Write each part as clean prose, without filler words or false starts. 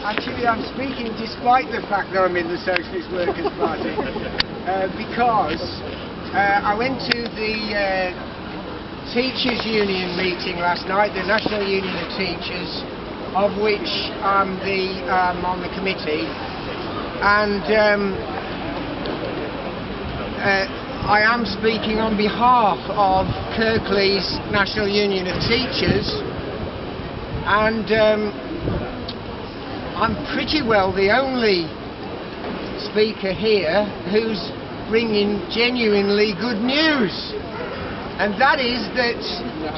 Actually, I'm speaking despite the fact that I'm in the Socialist Workers' Party, because I went to the Teachers' Union meeting last night, the National Union of Teachers, of which I'm on the committee, and I am speaking on behalf of Kirklees National Union of Teachers, and I'm pretty well the only speaker here who's bringing genuinely good news, and that is that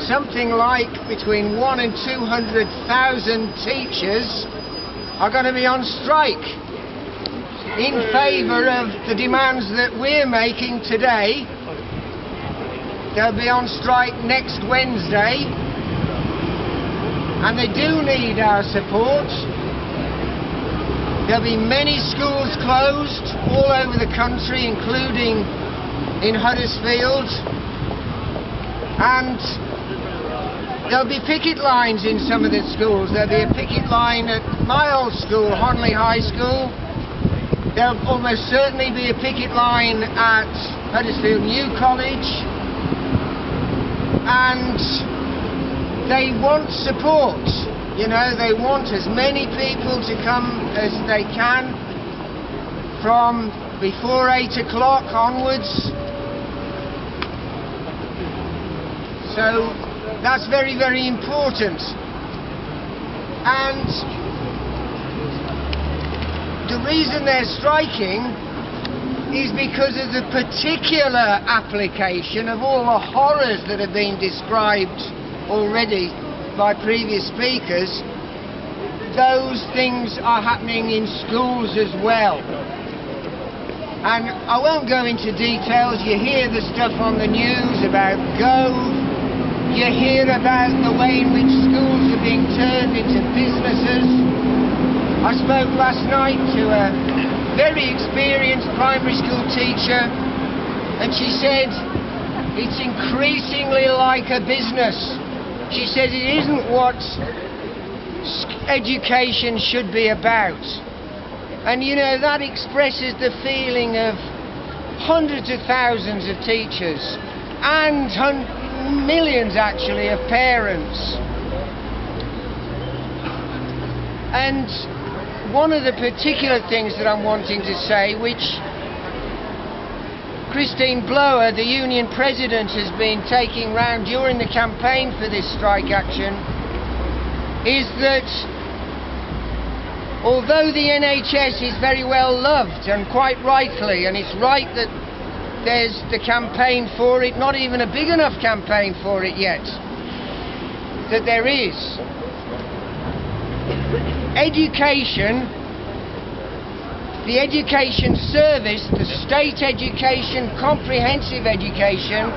something like between 100,000 and 200,000 teachers are going to be on strike in favour of the demands that we're making today. They'll be on strike next Wednesday, and they do need our support. There'll be many schools closed all over the country, including in Huddersfield, and there'll be picket lines in some of the schools. There'll be a picket line at my old school, Honley High School. There'll almost certainly be a picket line at Huddersfield New College, and they want support. You know, they want as many people to come as they can from before 8 o'clock onwards. So that's very, very important. And the reason they're striking is because of the particular application of all the horrors that have been described already by previous speakers. Those things are happening in schools as well. And I won't go into details. You hear the stuff on the news about Gove. You hear about the way in which schools are being turned into businesses. I spoke last night to a very experienced primary school teacher, and she said it's increasingly like a business. She said it isn't what education should be about. And you know, that expresses the feeling of hundreds of thousands of teachers and millions actually of parents. And one of the particular things that I'm wanting to say, which Christine Blower, the union president, has been taking round during the campaign for this strike action, is that although the NHS is very well loved, and quite rightly, and it's right that there's the campaign for it, not even a big enough campaign for it yet, that there is. Education, the education service, the state education, comprehensive education,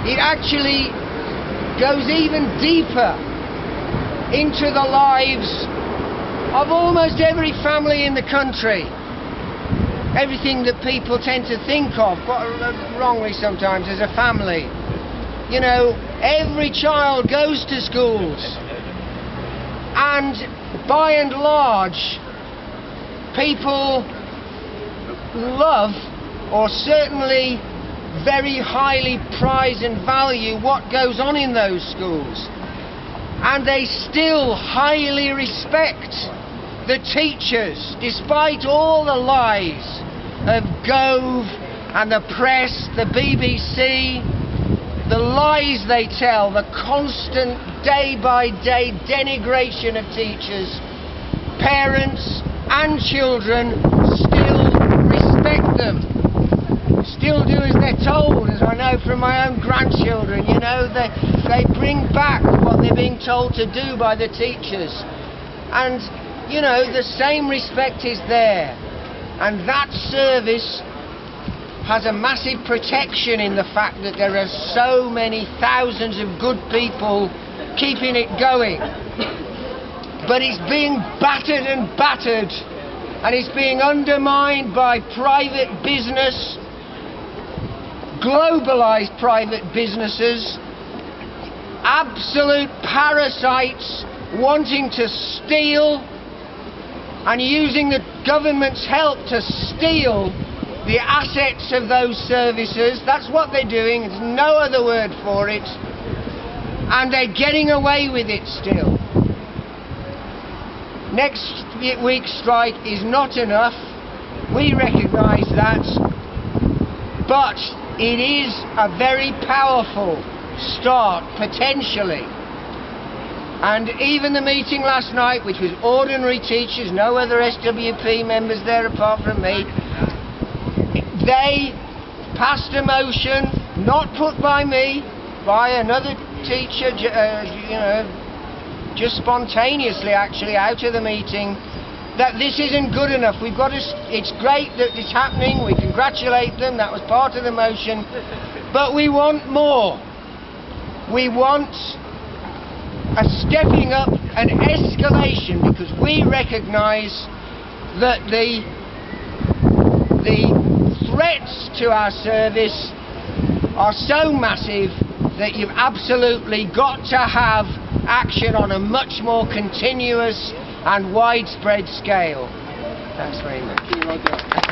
it actually goes even deeper into the lives of almost every family in the country. Everything that people tend to think of, quite wrongly sometimes, as a family. You know, every child goes to schools, and by and large, people love, or certainly very highly prize and value, what goes on in those schools. And they still highly respect the teachers, despite all the lies of Gove and the press, the BBC, the lies they tell, the constant day-by-day denigration of teachers. Parents and children still respect them, still do as they're told, as I know from my own grandchildren. You know, they bring back what they're being told to do by the teachers, and you know, the same respect is there, and that service has a massive protection in the fact that there are so many thousands of good people keeping it going. But it's being battered and battered, and it's being undermined by private business, globalised private businesses, absolute parasites wanting to steal and using the government's help to steal the assets of those services. That's what they're doing, there's no other word for it, and they're getting away with it still. Next week's strike is not enough, we recognise that, but it is a very powerful start, potentially. And even the meeting last night, which was ordinary teachers, no other SWP members there apart from me, they passed a motion, not put by me, by another teacher, just spontaneously actually out of the meeting, that this isn't good enough. We've got to, it's great that it's happening, we congratulate them, that was part of the motion, but we want more. We want a stepping up, an escalation, because we recognise that the threats to our service are so massive that you've absolutely got to have action on a much more continuous and widespread scale. Thanks very much.